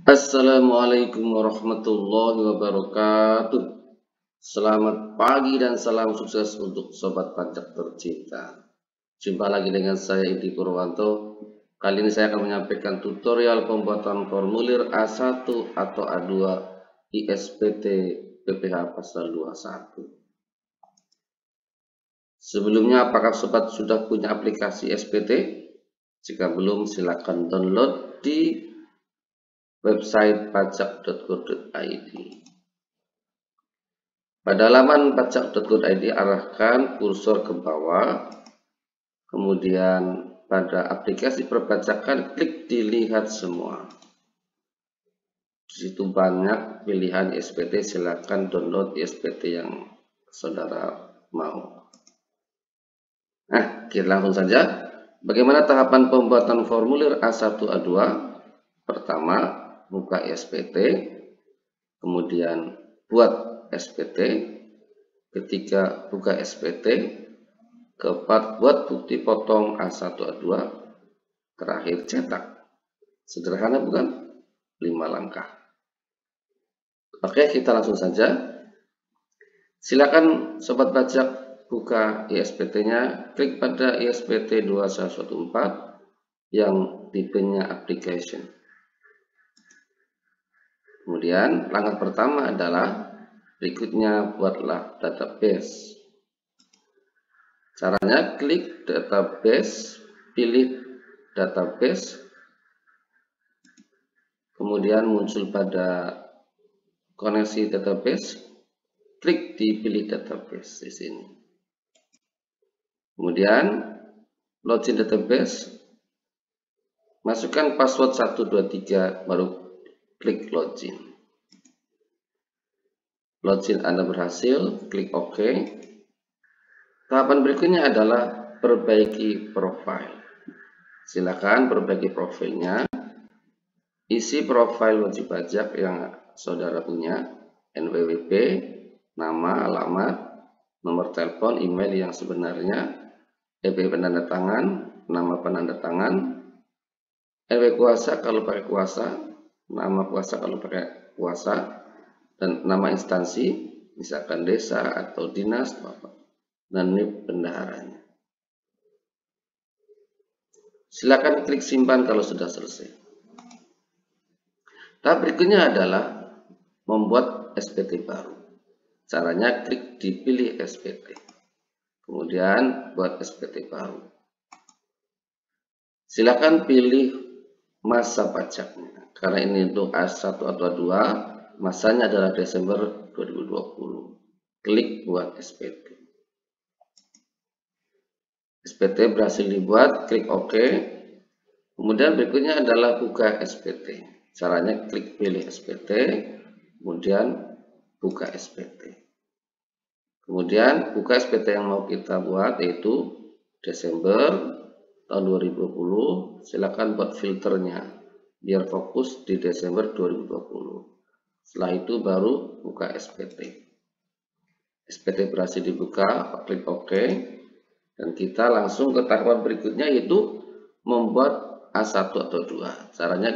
Assalamualaikum warahmatullahi wabarakatuh. Selamat pagi dan salam sukses untuk sobat pajak tercinta. Jumpa lagi dengan saya Edi Purwanto. Kali ini saya akan menyampaikan tutorial pembuatan formulir A1 atau A2 ISPT PPh pasal 21. Sebelumnya, apakah sobat sudah punya aplikasi SPT? Jika belum, silakan download di website pajak.go.id. Pada halaman pajak.go.id, arahkan kursor ke bawah, kemudian pada aplikasi perpajakan klik dilihat semua. Di situ banyak pilihan ISPT, silakan download ISPT yang saudara mau. Nah, kita langsung saja. Bagaimana tahapan pembuatan formulir A1 A2? Pertama, buka ISPT, kemudian buat SPT, ketiga buka SPT, keempat buat bukti potong A1 A2, terakhir cetak. Sederhana bukan? 5 langkah. Oke, kita langsung saja. Silakan sobat pajak buka ISPT-nya, klik pada ISPT 2114 yang tipenya application. Kemudian langkah pertama adalah berikutnya buatlah database. Caranya klik database, pilih database, kemudian muncul pada koneksi database, klik di pilih database di sini. Kemudian login database, masukkan password 123, baru klik login. Login Anda berhasil, klik OK. Tahapan berikutnya adalah perbaiki profil. Silakan perbaiki profilnya. Isi profil wajib pajak yang saudara punya, NPWP, nama, alamat, nomor telepon, email yang sebenarnya, EP penanda tangan, nama penanda tangan, NW kuasa kalau pakai kuasa, nama kuasa kalau pakai kuasa, dan nama instansi, misalkan desa atau dinas, dan NIP bendaharanya. Silakan klik simpan kalau sudah selesai. Tahap berikutnya adalah membuat SPT baru. Caranya klik dipilih SPT. Kemudian buat SPT baru. Silakan pilih masa pajaknya. Karena ini untuk A1 atau A2, masanya adalah Desember 2020. Klik buat SPT. SPT berhasil dibuat, klik OK. Kemudian berikutnya adalah buka SPT. Caranya klik pilih SPT, kemudian buka SPT. Kemudian buka SPT yang mau kita buat, yaitu Desember tahun 2020. Silakan buat filternya biar fokus di Desember 2020. Setelah itu baru buka SPT. SPT berhasil dibuka, klik OK. Dan kita langsung ke tahapan berikutnya, yaitu membuat A1 atau 2. Caranya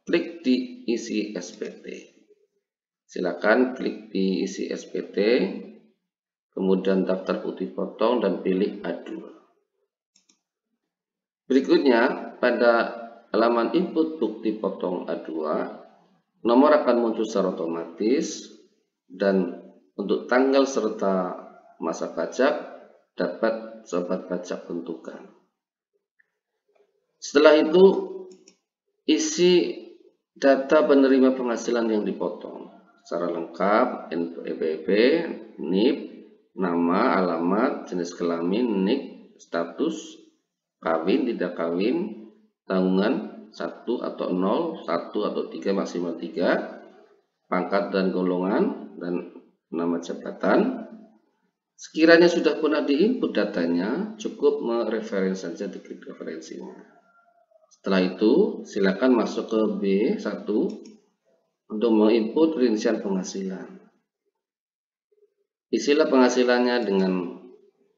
klik di isi SPT. Silakan klik di isi SPT, kemudian daftar bukti potong dan pilih A2. Berikutnya, pada halaman input bukti potong A2, nomor akan muncul secara otomatis, dan untuk tanggal serta masa pajak dapat sobat pajak tentukan. Setelah itu, isi data penerima penghasilan yang dipotong secara lengkap, NPWP, NIP, nama, alamat, jenis kelamin, NIK, status, kawin, tidak kawin, tanggungan 1 atau 0, 1 atau 3, maksimal 3, pangkat dan golongan, dan nama jabatan. Sekiranya sudah pernah diinput datanya, cukup mereferensi saja, diklik referensinya. Setelah itu, silakan masuk ke B1 untuk menginput rincian penghasilan. Isilah penghasilannya dengan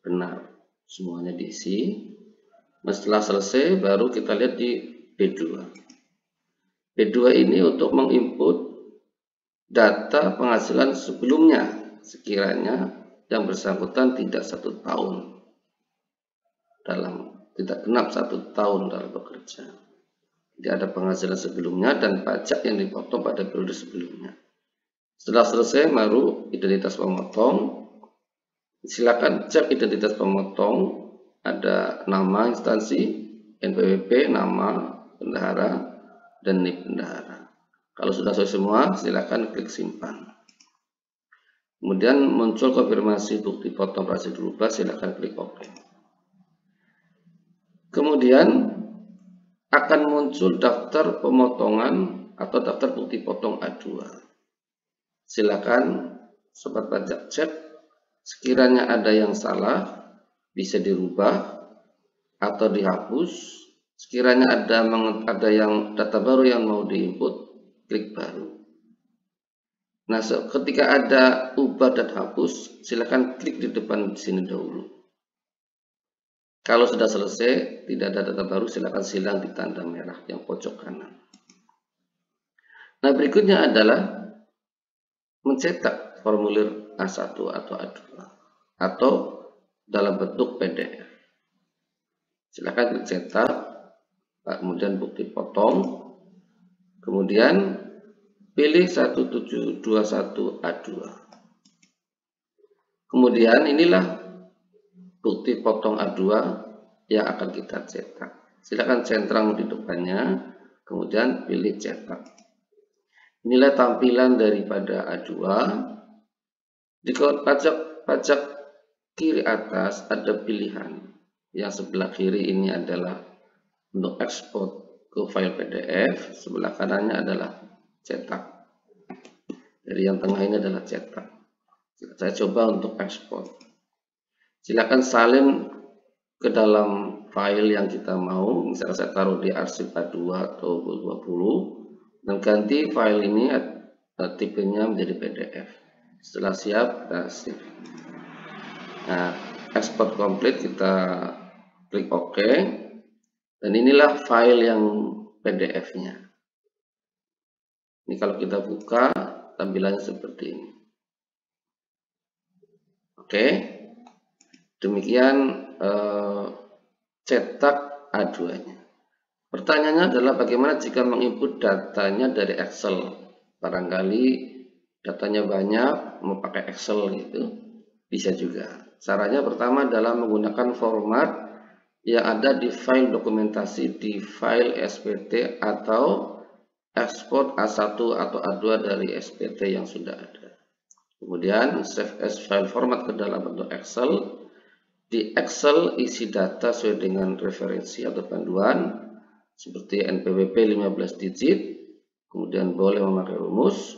benar, semuanya diisi. Setelah selesai, baru kita lihat di B2. B2 ini untuk menginput data penghasilan sebelumnya sekiranya yang bersangkutan tidak 1 tahun tidak genap 1 tahun dalam bekerja. Jadi ada penghasilan sebelumnya dan pajak yang dipotong pada periode sebelumnya. Setelah selesai baru identitas pemotong. Silakan cek identitas pemotong, ada nama instansi, NPWP, nama bendahara, dan NIP bendahara. Kalau sudah selesai semua, silakan klik simpan. Kemudian muncul konfirmasi bukti potong berhasil dirubah, silakan klik OK. Kemudian akan muncul daftar pemotongan atau daftar bukti potong A2. Silakan sobat pajak cek, sekiranya ada yang salah bisa dirubah atau dihapus. Sekiranya ada yang data baru yang mau diinput, klik baru. Nah, ketika ada ubah dan hapus, silakan klik di depan sini dahulu. Kalau sudah selesai, tidak ada data baru, silakan silang di tanda merah yang pojok kanan. Nah, berikutnya adalah mencetak formulir A1 atau A2 atau dalam bentuk PDF. Silakan klik cetak, kemudian bukti potong, kemudian pilih 1721 A2. Kemudian inilah bukti potong A2 yang akan kita cetak. Silakan centang di depannya, kemudian pilih cetak. Inilah tampilan daripada A2. Di kolom pajak kiri atas ada pilihan. Yang sebelah kiri ini adalah untuk ekspor ke file PDF, sebelah kanannya adalah cetak. Jadi yang tengah ini adalah cetak. Saya coba untuk ekspor. Silakan salin ke dalam file yang kita mau. Misalnya saya taruh di arsip A2 atau 20 dan ganti file ini tipenya menjadi PDF. Setelah siap, kita save. Nah, ekspor komplit, kita klik OK. Dan inilah file yang PDF-nya. Ini kalau kita buka, tampilannya seperti ini. Oke. Demikian cetak A2-nya. Pertanyaannya adalah bagaimana jika menginput datanya dari Excel. Barangkali datanya banyak, mau pakai Excel gitu, bisa juga. Caranya pertama adalah menggunakan format yang ada di file dokumentasi di file SPT atau ekspor A1 atau A2 dari SPT yang sudah ada. Kemudian save as file format ke dalam bentuk Excel. Di Excel isi data sesuai dengan referensi atau panduan seperti NPWP 15 digit, kemudian boleh memakai rumus.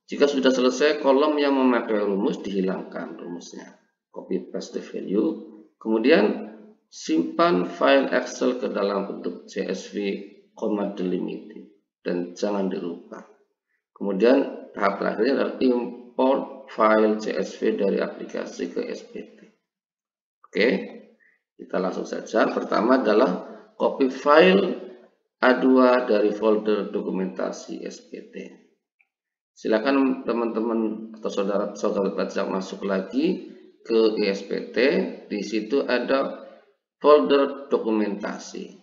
Jika sudah selesai, kolom yang memakai rumus dihilangkan rumusnya. Copy paste value, kemudian simpan file Excel ke dalam bentuk CSV, delimited, dan jangan dirubah. Kemudian tahap terakhirnya adalah import file CSV dari aplikasi ke SPT. Oke, kita langsung saja. Pertama adalah copy file A2 dari folder dokumentasi SPT. Silakan teman-teman atau saudara-saudara pajak masuk lagi ke SPT. Di situ ada folder dokumentasi.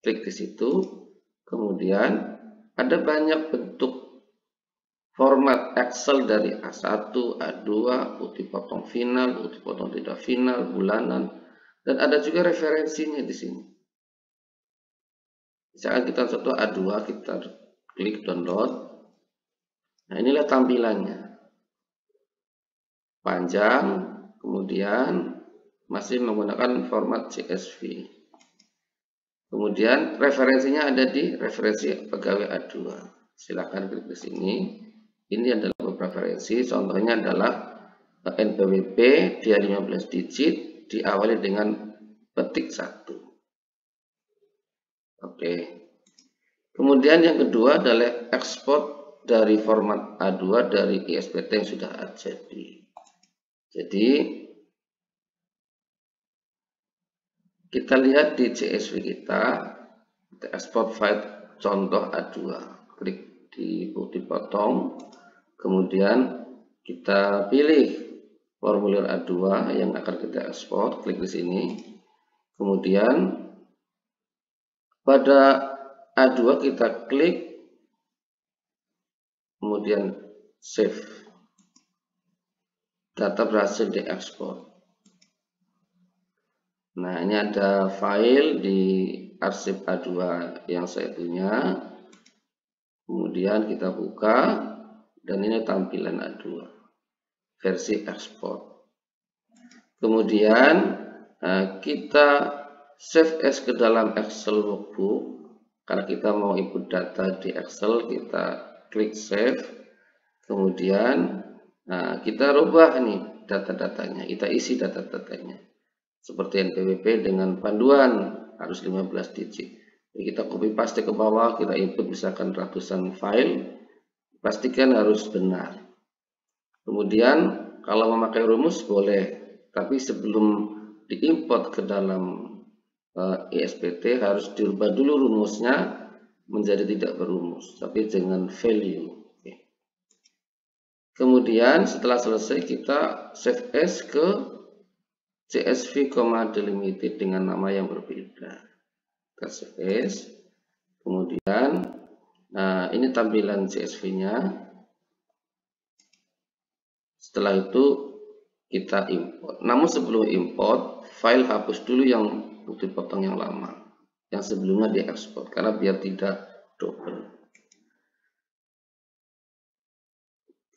Klik di situ. Kemudian ada banyak bentuk format Excel dari A1, A2, bukti potong final, bukti potong tidak final, bulanan, dan ada juga referensinya di sini. Misalkan kita contoh A2, kita klik download. Nah, inilah tampilannya. Panjang, kemudian masih menggunakan format CSV. Kemudian referensinya ada di referensi pegawai A2. Silakan klik di sini. Ini adalah beberapa referensi. Contohnya adalah NPWP dia 15 digit diawali dengan petik 1. Oke. Kemudian yang kedua adalah ekspor dari format A2 dari ISPT yang sudah jadi. Jadi kita lihat di CSV kita ekspor file contoh A2. Klik di bukti potong, kemudian kita pilih formulir A2 yang akan kita ekspor, klik di sini. Kemudian pada A2 kita klik, kemudian save. Data berhasil diekspor. Nah, ini ada file di arsip A2 yang saya punya. Kemudian kita buka, dan ini tampilan A2 versi ekspor. Kemudian kita save as ke dalam Excel workbook. Karena kita mau input data di Excel, kita klik save. Kemudian kita rubah nih data-datanya, kita isi data-datanya seperti NPWP dengan panduan harus 15 digit. Jadi kita copy paste ke bawah, kita input misalkan ratusan file, pastikan harus benar. Kemudian kalau memakai rumus boleh, tapi sebelum diimport ke dalam ESPT harus dirubah dulu rumusnya menjadi tidak berumus, tapi dengan value. Kemudian setelah selesai kita save as ke CSV, delimited dengan nama yang berbeda. Kita save as. Kemudian ini tampilan CSV-nya. Setelah itu kita import. Namun sebelum import, file hapus dulu yang bukti potong yang lama, yang sebelumnya diekspor, karena biar tidak double.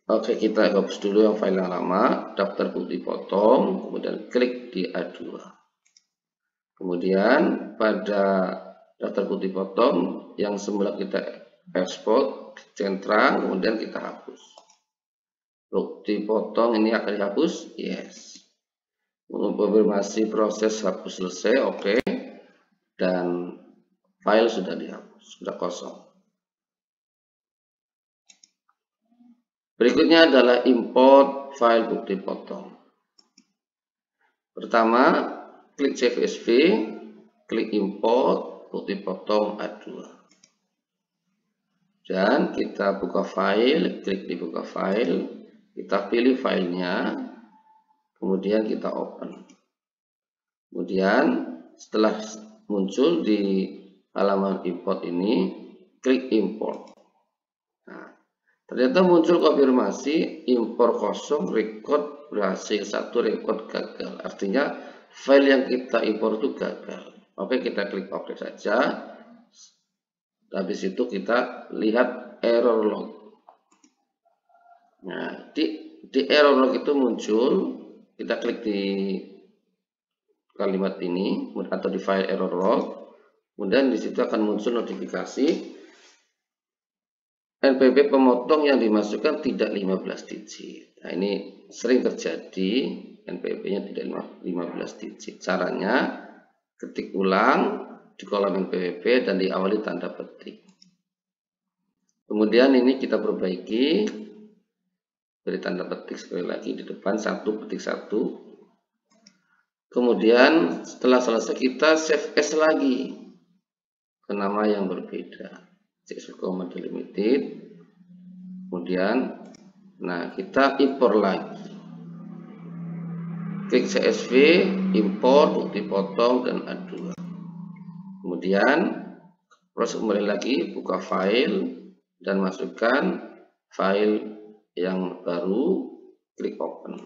Oke, kita hapus dulu yang file yang lama, daftar bukti potong, kemudian klik di A2. Kemudian pada daftar bukti potong yang semula kita ekspor, centang, kemudian kita hapus. Bukti potong ini akan dihapus, yes. Konfirmasi proses hapus selesai, oke. Dan file sudah dihapus, sudah kosong. Berikutnya adalah import file bukti potong. Pertama, klik CSV, klik import bukti potong A2. Dan kita buka file, klik di buka file, kita pilih filenya, kemudian kita open. Kemudian setelah muncul di halaman import ini, klik import. Ternyata muncul konfirmasi impor kosong, record berhasil, 1 record gagal. Artinya file yang kita impor itu gagal. Oke, kita klik oke saja. Habis itu kita lihat error log. Nah, di error log itu muncul, kita klik di kalimat ini atau di file error log. Kemudian di situ akan muncul notifikasi NPWP pemotong yang dimasukkan tidak 15 digit. Nah, ini sering terjadi, NPWP-nya tidak 15 digit. Caranya ketik ulang di kolom NPWP dan diawali tanda petik. Kemudian ini kita perbaiki, beri tanda petik sekali lagi di depan, 1 petik 1. Kemudian setelah selesai kita save as lagi ke nama yang berbeda. CSV, delimited. Kemudian kita import lagi, klik CSV, import bukti potong dan A2. Kemudian proses kembali lagi, buka file dan masukkan file yang baru, klik open.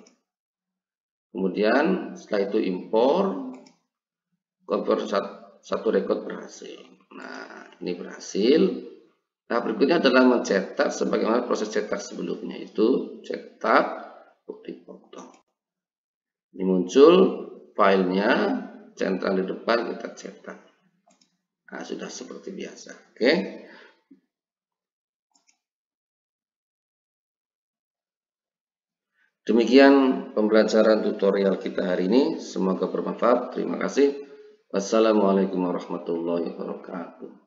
Kemudian setelah itu import, convert 1 record berhasil. Nah, ini berhasil. Nah, berikutnya adalah mencetak sebagaimana proses cetak sebelumnya, itu cetak bukti potong. Ini muncul filenya, centang di depan, kita cetak. Nah, sudah seperti biasa. Oke. Demikian pembelajaran tutorial kita hari ini. Semoga bermanfaat. Terima kasih. Wassalamualaikum warahmatullahi wabarakatuh.